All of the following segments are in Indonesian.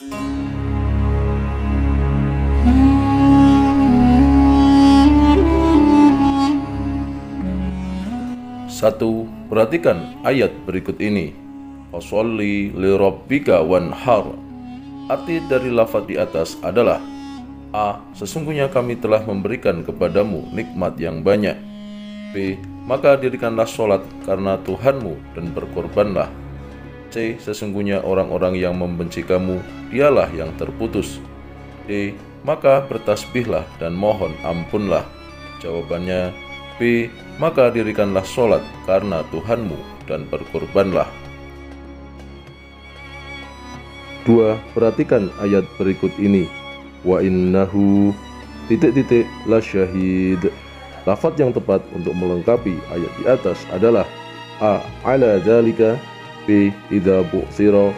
Satu, perhatikan ayat berikut ini. Fasholli lirabbika wanhar. Arti dari lafaz di atas adalah: A. Sesungguhnya kami telah memberikan kepadamu nikmat yang banyak. B. Maka dirikanlah sholat karena Tuhanmu dan berkorbanlah. C. Sesungguhnya orang-orang yang membenci kamu, dialah yang terputus. D. Maka bertasbihlah dan mohon ampunlah. Jawabannya B. Maka dirikanlah sholat karena Tuhanmu dan berkorbanlah. 2. Perhatikan ayat berikut ini. Wa innahu lasyahid. Lafaz yang tepat untuk melengkapi ayat di atas adalah: A. Ala dzalika. B. Idza bu'thira.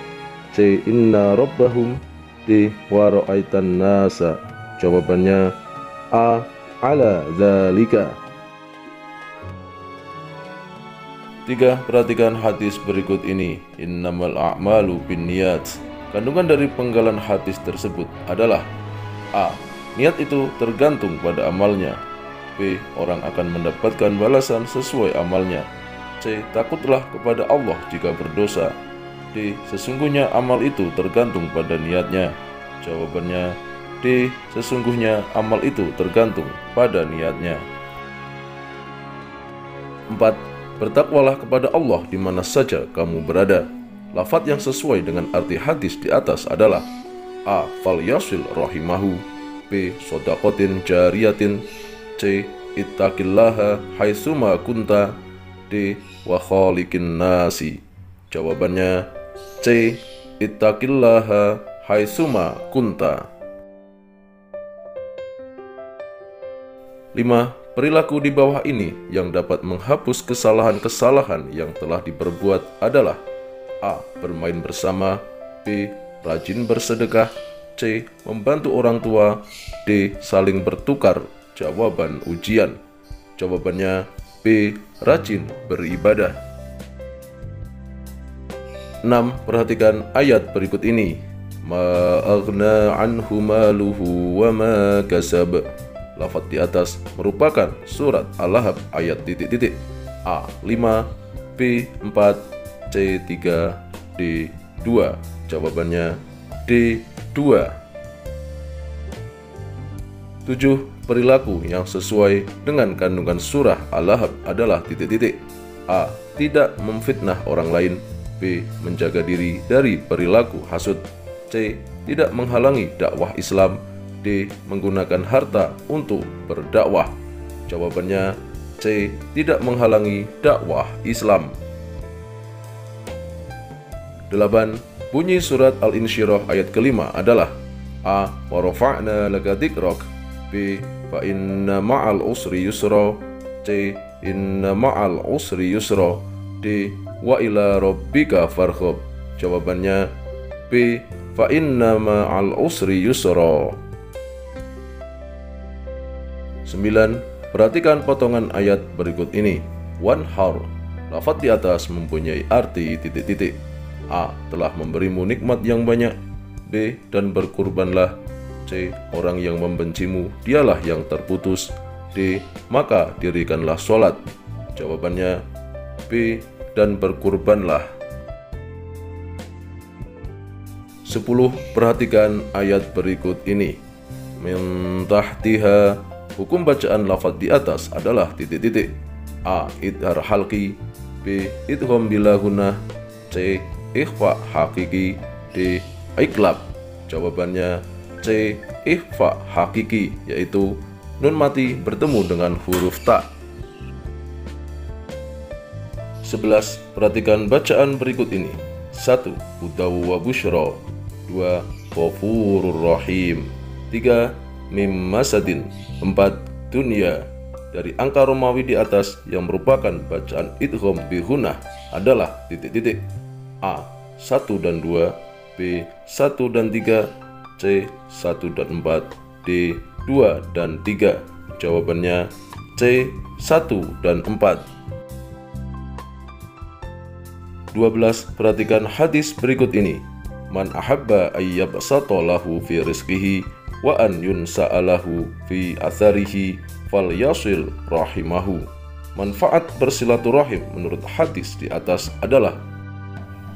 C. Inna rabbahum. D. Wa ra'aitan nasa. Jawabannya A. Ala dzalika. 3. Perhatikan hadis berikut ini. Innamal a'malu binniyat. Kandungan dari penggalan hadis tersebut adalah: A. Niat itu tergantung pada amalnya. B. Orang akan mendapatkan balasan sesuai amalnya. C. Takutlah kepada Allah jika berdosa. D. Sesungguhnya amal itu tergantung pada niatnya. Jawabannya D. Sesungguhnya amal itu tergantung pada niatnya. 4. Bertakwalah kepada Allah di mana saja kamu berada. Lafaz yang sesuai dengan arti hadis di atas adalah: A. Falyasil rahimahu. B. Shadaqatin jariyatin. C. Ittaqillaha haitsuma kunta. D. Wa khaliqin nasi. Jawabannya C. Ittaqillaha haitsuma kunta. 5. Perilaku di bawah ini yang dapat menghapus kesalahan-kesalahan yang telah diperbuat adalah: A. Bermain bersama. B. Rajin bersedekah. C. Membantu orang tua. D. Saling bertukar jawaban ujian. Jawabannya B. Rajin beribadah. 6. Perhatikan ayat berikut ini. Ma aghna anhu maluhu wa ma kasab. Lafaz di atas merupakan surat Al-Lahab ayat A. 5, B. 4, C. 3, D. 2. Jawabannya D. 2. 7. Perilaku yang sesuai dengan kandungan surah Al-Lahab adalah A. Tidak memfitnah orang lain. B. Menjaga diri dari perilaku hasud. C. Tidak menghalangi dakwah Islam. D. Menggunakan harta untuk berdakwah. Jawabannya C. Tidak menghalangi dakwah Islam. 8. Bunyi surat Al-Insyirah ayat kelima adalah: A. Wa rafa'na laka dzikrak. B. Fa inna ma'al usri yusra. C. Inna ma'al usri yusra. D. Wa ila rabbika farghab. Jawabannya B. Fa inna ma'al usri yusra. 9. Perhatikan potongan ayat berikut ini. Wanhar. Lafaz di atas mempunyai arti A. Telah memberimu nikmat yang banyak. B. Dan berkurbanlah. C. Orang yang membencimu, dialah yang terputus. D. Maka dirikanlah sholat. Jawabannya B. Dan berkurbanlah. 10. Perhatikan ayat berikut ini. Min tahtiha. Hukum bacaan lafaz di atas adalah A. Idhar halqi. B. Idgham bila gunnah. C. Ikhfa hakiki. D. Iqlab. Jawabannya C. Ikhfa hakiki, yaitu nun mati bertemu dengan huruf ta. 11. Perhatikan bacaan berikut ini. 1. Hudaw wa busyra. 2. Ghafurur rahim. 3. Mim masadin. 4. Dunya. Dari angka Romawi di atas yang merupakan bacaan idgham bi gunnah adalah A. 1 dan 2. B. 1 dan 3. C. 1 dan 4. D. 2 dan 3. Jawabannya C. 1 dan 4. 12. Perhatikan hadis berikut ini. man ahabba ayyabsata lahu fi rizqihi wa an yunsa'alahu fi atharihi falyasil rahimahu. Manfaat bersilaturahim menurut hadis di atas adalah: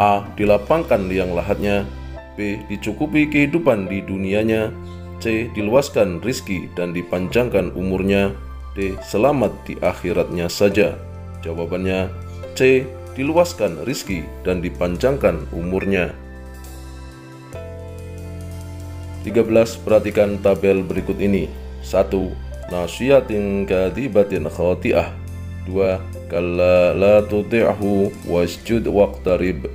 A. Dilapangkan liang lahatnya. B. Dicukupi kehidupan di dunianya. C. Diluaskan rizki dan dipanjangkan umurnya. D. Selamat di akhiratnya saja. Jawabannya C. Diluaskan rizki dan dipanjangkan umurnya. 13. Perhatikan tabel berikut ini. 1. Nasiyatin kadibatin khati'ah. 2. Kalla la tuti'hu wasjud waqtarib.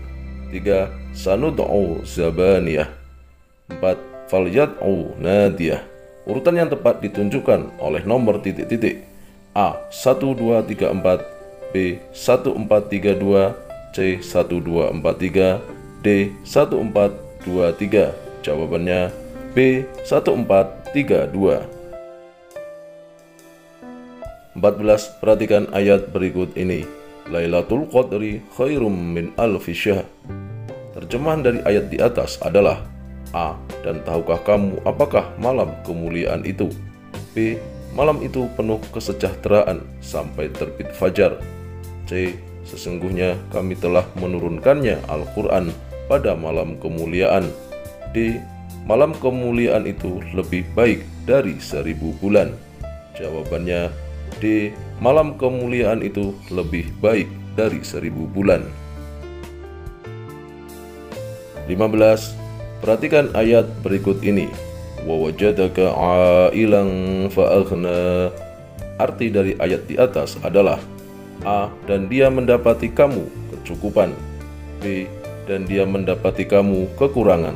3. Sanud'u zabaniyah. 4. Falyad'u nadiyah. Urutan yang tepat ditunjukkan oleh nomor titik-titik: A. 1, 2, 3, 4, B. 1, 4, 3, 2, C. 1, 2, 4, 3, D. 1, 4, 2, 3. Jawabannya B. 1, 4, 3, 2. 14. Perhatikan ayat berikut ini. Lailatul Qadri khairum min alfi syahr. Terjemahan dari ayat di atas adalah: A. Dan tahukah kamu apakah malam kemuliaan itu? B. Malam itu penuh kesejahteraan sampai terbit fajar. C. Sesungguhnya kami telah menurunkannya Al-Quran pada malam kemuliaan. D. Malam kemuliaan itu lebih baik dari 1000 bulan. Jawabannya D. Malam kemuliaan itu lebih baik dari 1000 bulan. 15. Perhatikan ayat berikut ini. Wa wajadaka 'ailan fa'aghna. Arti dari ayat di atas adalah: A. Dan dia mendapati kamu kecukupan. B. Dan dia mendapati kamu kekurangan.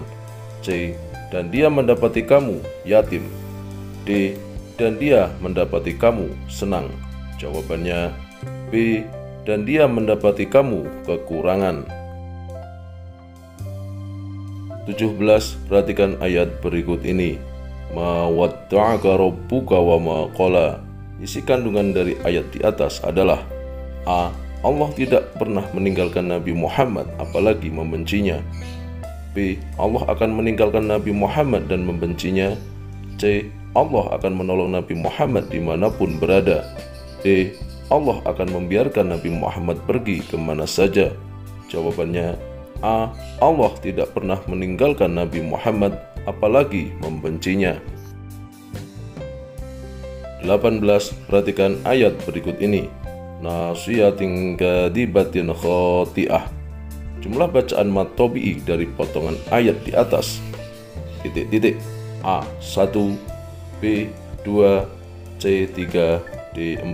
C. Dan dia mendapati kamu yatim. D. Dan dia mendapati kamu senang. Jawabannya B. Dan dia mendapati kamu kekurangan. 17. Perhatikan ayat berikut ini. Ma wadda'aka rabbuka wa ma qala. Isi kandungan dari ayat di atas adalah: A. Allah tidak pernah meninggalkan Nabi Muhammad apalagi membencinya. B. Allah akan meninggalkan Nabi Muhammad dan membencinya. C. Allah akan menolong Nabi Muhammad dimanapun berada. D. Allah akan membiarkan Nabi Muhammad pergi kemana saja. Jawabannya A. Allah tidak pernah meninggalkan Nabi Muhammad apalagi membencinya. 18. Perhatikan ayat berikut ini. Nasiyatin kadibatin khati'ah. Jumlah bacaan mad tabi'i dari potongan ayat di atas: titik-titik. A. 1, B. 2, C. 3, D. 4.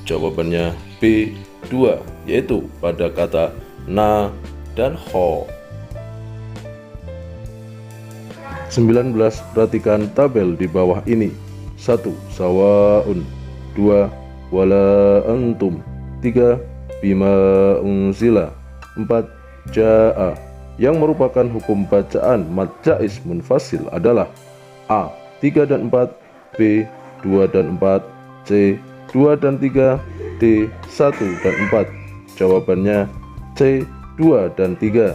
Jawabannya B. 2, yaitu pada kata na dan ho. 19. Perhatikan tabel di bawah ini. 1. Sawaun. 2. Wala antum. 3. Bima unzila. 4. Ja'a. Yang merupakan hukum bacaan mad jaiz munfasil adalah: A. 3 dan 4, B. 2 dan 4, C. 2 dan 3, D. 1 dan 4. Jawabannya C. 2 dan 3.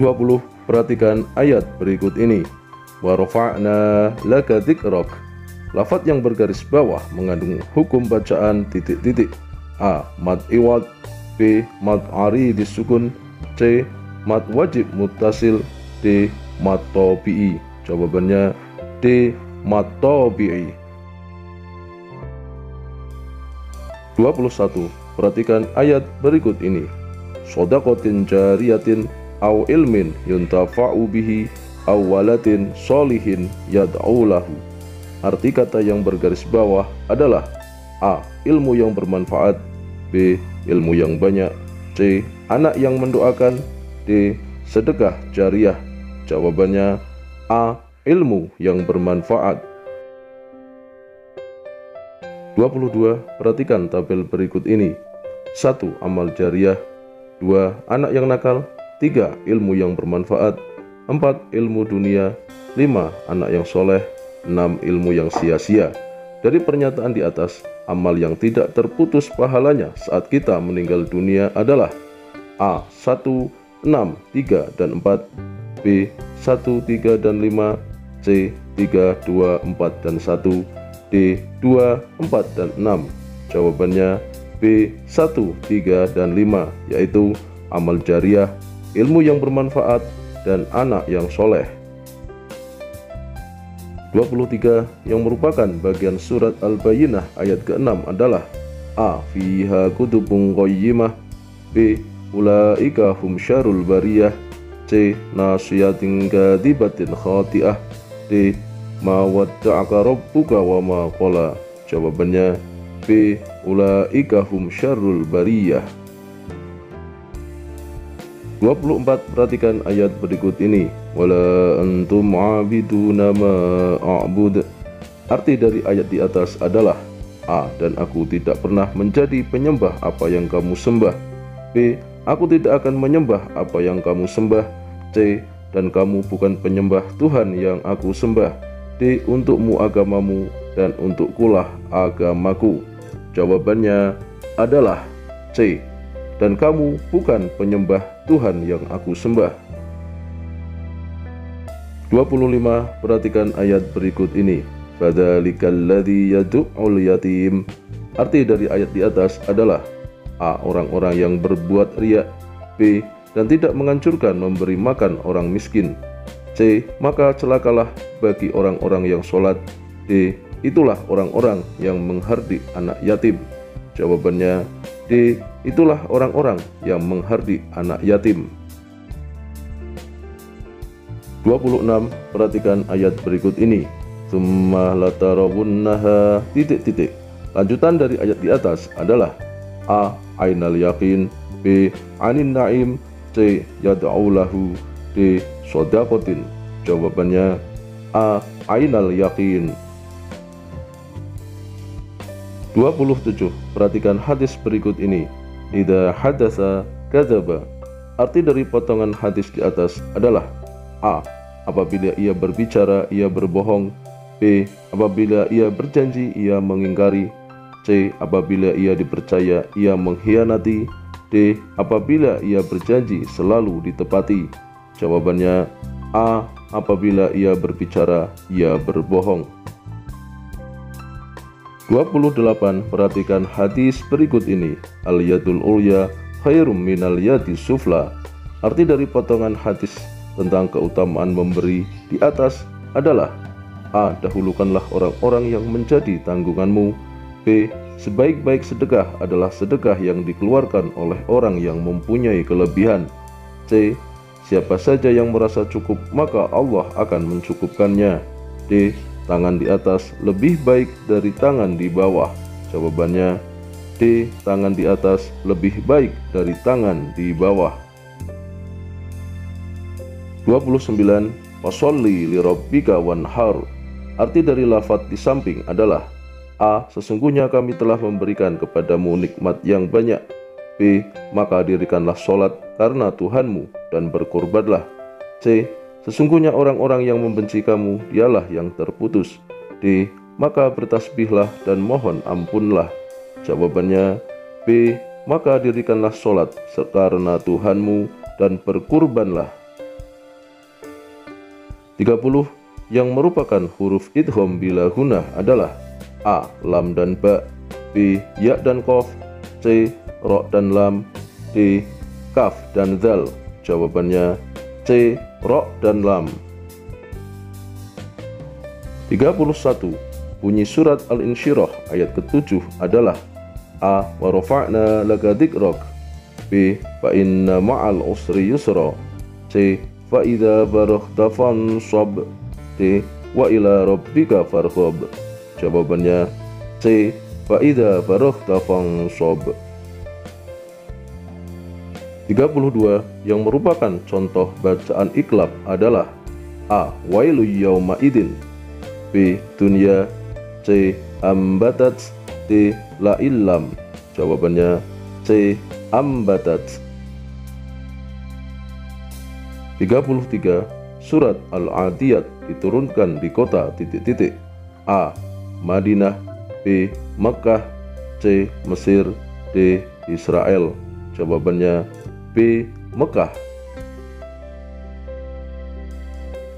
20. Perhatikan ayat berikut ini. Wa rafa'na laka dzikrak. Lafaz yang bergaris bawah mengandung hukum bacaan titik-titik: A. Mad iwad. B. Mad ari disukun. C. Mad wajib muttasil. D. Mad tabi'i. Jawabannya D. Mad tabi'i. 21. Perhatikan ayat berikut ini. Shadaqatin jariyatin aw ilmin yuntafa'u bihi aw walatin sholihin yad'u lahu. Arti kata yang bergaris bawah adalah: A. Ilmu yang bermanfaat. B. Ilmu yang banyak. C. Anak yang mendoakan. D. Sedekah jariyah. Jawabannya A. Ilmu yang bermanfaat. 22. Perhatikan tabel berikut ini. 1. Amal jariyah. 2. Anak yang nakal. 3. Ilmu yang bermanfaat. 4. Ilmu dunia. 5. Anak yang soleh. 6. Ilmu yang sia-sia. Dari pernyataan di atas, amal yang tidak terputus pahalanya saat kita meninggal dunia adalah: A. 1, 6, 3, dan 4, B. 1, 3, dan 5, C. 3, 2, 4, dan 1, D. 2, 4, dan 6. Jawabannya B. 1, 3, dan 5, yaitu amal jariah, ilmu yang bermanfaat, dan anak yang soleh. 23 yang merupakan bagian surat Al-Bayyinah ayat ke-6 adalah A. Fiha kutubun qayyimah, B. Ulaika hum syarul bariyah, C. Nasiyatin kadibatin khati'ah, D. Ma wadda'aka rabbuka wa ma qala. Jawabannya B. Ulaika hum syarul bariyah. 24. Perhatikan ayat berikut ini. Wala antum abiduna ma a'bud. Arti dari ayat di atas adalah A. Dan aku tidak pernah menjadi penyembah apa yang kamu sembah. B. Aku tidak akan menyembah apa yang kamu sembah. C. Dan kamu bukan penyembah Tuhan yang aku sembah. D. Untukmu agamamu dan untukkulah agamaku. Jawabannya adalah C. Dan kamu bukan penyembah Tuhan yang aku sembah. 25. Perhatikan ayat berikut ini. Fadzalikal ladzi yad'ul yatim. Arti dari ayat di atas adalah A. Orang-orang yang berbuat riya. B. Dan tidak menganjurkan memberi makan orang miskin. C. Maka celakalah bagi orang-orang yang sholat. D. Itulah orang-orang yang menghardik anak yatim. Jawabannya D. Itulah orang-orang yang menghardik anak yatim. 26. Perhatikan ayat berikut ini. Tsumma latarawunnaha ... Lanjutan dari ayat di atas adalah A. Ainal yakin, B. Anin naim, C. Yad'aulahu, D. Shadaqatin. Jawabannya A. Ainal yakin. 27. Perhatikan hadis berikut ini. Idza hadatsa kadzaba. Arti dari potongan hadis di atas adalah A. Apabila ia berbicara, ia berbohong. B. Apabila ia berjanji, ia mengingkari. C. Apabila ia dipercaya, ia mengkhianati. D. Apabila ia berjanji, selalu ditepati. Jawabannya A. Apabila ia berbicara, ia berbohong. 28. Perhatikan hadis berikut ini. Al-yadul ulya khairum minal yadi sufla. Arti dari potongan hadis tentang keutamaan memberi di atas adalah A. Dahulukanlah orang-orang yang menjadi tanggunganmu. B. Sebaik-baik sedekah adalah sedekah yang dikeluarkan oleh orang yang mempunyai kelebihan. C. Siapa saja yang merasa cukup, maka Allah akan mencukupkannya. D. Tangan di atas lebih baik dari tangan di bawah. Jawabannya D. Tangan di atas lebih baik dari tangan di bawah. 29. Fasholli lirabbika wanhar. Arti dari lafaz di samping adalah A. Sesungguhnya kami telah memberikan kepadamu nikmat yang banyak. B. Maka dirikanlah sholat karena Tuhanmu dan berkorbanlah. C. Sesungguhnya orang-orang yang membenci kamu dialah yang terputus. D. Maka bertasbihlah dan mohon ampunlah. Jawabannya B. Maka dirikanlah sholat karena Tuhanmu dan berkurbanlah. 30. Yang merupakan huruf idgham bila gunah adalah A. Lam dan ba. B. Ya dan qaf. C. Ro dan lam. D. Kaf dan zal. Jawabannya C. Ro dan lam. 31. Bunyi surat Al-Insyirah ayat ke-7 adalah A. Wa rafa'na laka dzikrak. B. Fa inna ma'al usri yusra. C. Fa idza faraghta fansab. D. Wa ila rabbika farghab. Jawabannya C. Fa idza faraghta fansab. 32. Yang merupakan contoh bacaan iklab adalah A. Wailu yawma idin. B. Dunya. C. Ambatat. D. La illam. Jawabannya C. Ambatat. 33. Surat Al-Adiyat diturunkan di kota ... A. Madinah. B. Makkah. C. Mesir. D. Israel. Jawabannya B. Mekah.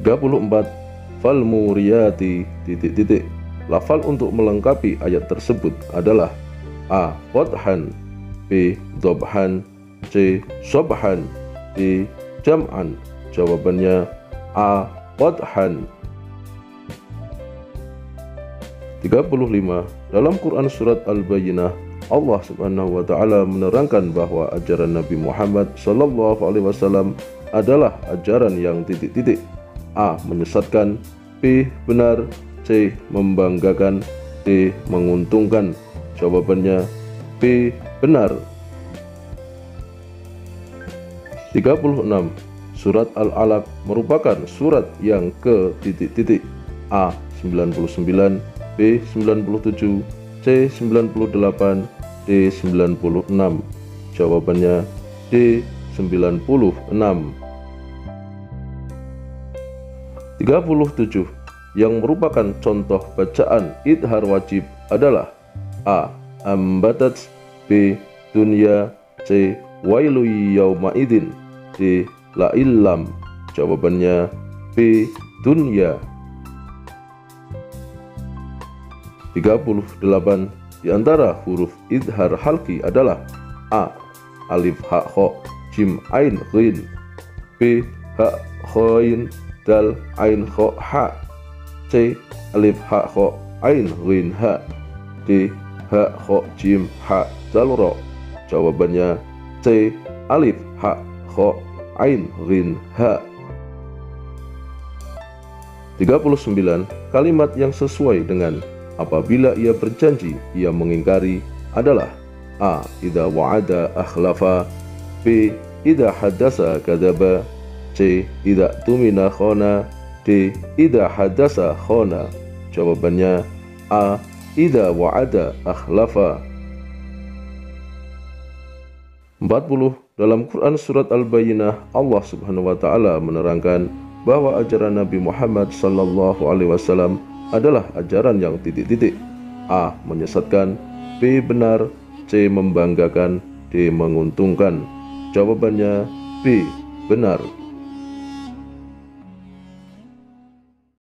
34. Fal muriyati titik-titik. Lafal untuk melengkapi ayat tersebut adalah A. Qadhan, B. Dhabhan, C. Sobhan, D. Jam'an. Jawabannya A. Qadhan. 35. Dalam Quran surat Al-Bayyinah, Allah Subhanahu wa taala menerangkan bahwa ajaran Nabi Muhammad sallallahu alaihi wasallam adalah ajaran yang titik-titik. A. Menyesatkan, B. Benar, C. Membanggakan, D. Menguntungkan. Jawabannya B. Benar. 36. Surat Al-Alaq merupakan surat yang ke titik-titik. A. 99, B. 97, C. 98, D. 96. Jawabannya D. 96. 37. Yang merupakan contoh bacaan idhar wajib adalah A. Ambatat, B. Dunya, C. Wailu yauma idin, D. La illam. Jawabannya B. Dunya. 38. Di antara huruf idhar halki adalah A. Alif ha kha jim ain ghin, B. Ha khain dal ain kha ha, C. Alif ha kha ain ghin ha, D. Ha kha jim ha dal ra. Jawabannya C. Alif ha kha ain ghin ha. 39. Kalimat yang sesuai dengan apabila ia berjanji ia mengingkari adalah A. Idza wa'ada akhlafa, B. Idza hadasa kadzaba, C. Idza tumina khana, D. Idza hadasa khana. Jawabannya A. Idza wa'ada akhlafa. 40. Dalam Quran surat Al-Bayyinah, Allah Subhanahu wa taala menerangkan bahwa ajaran Nabi Muhammad sallallahu alaihi wasallam adalah ajaran yang titik-titik. A. Menyesatkan, B. Benar, C. Membanggakan, D. Menguntungkan. Jawabannya B. Benar.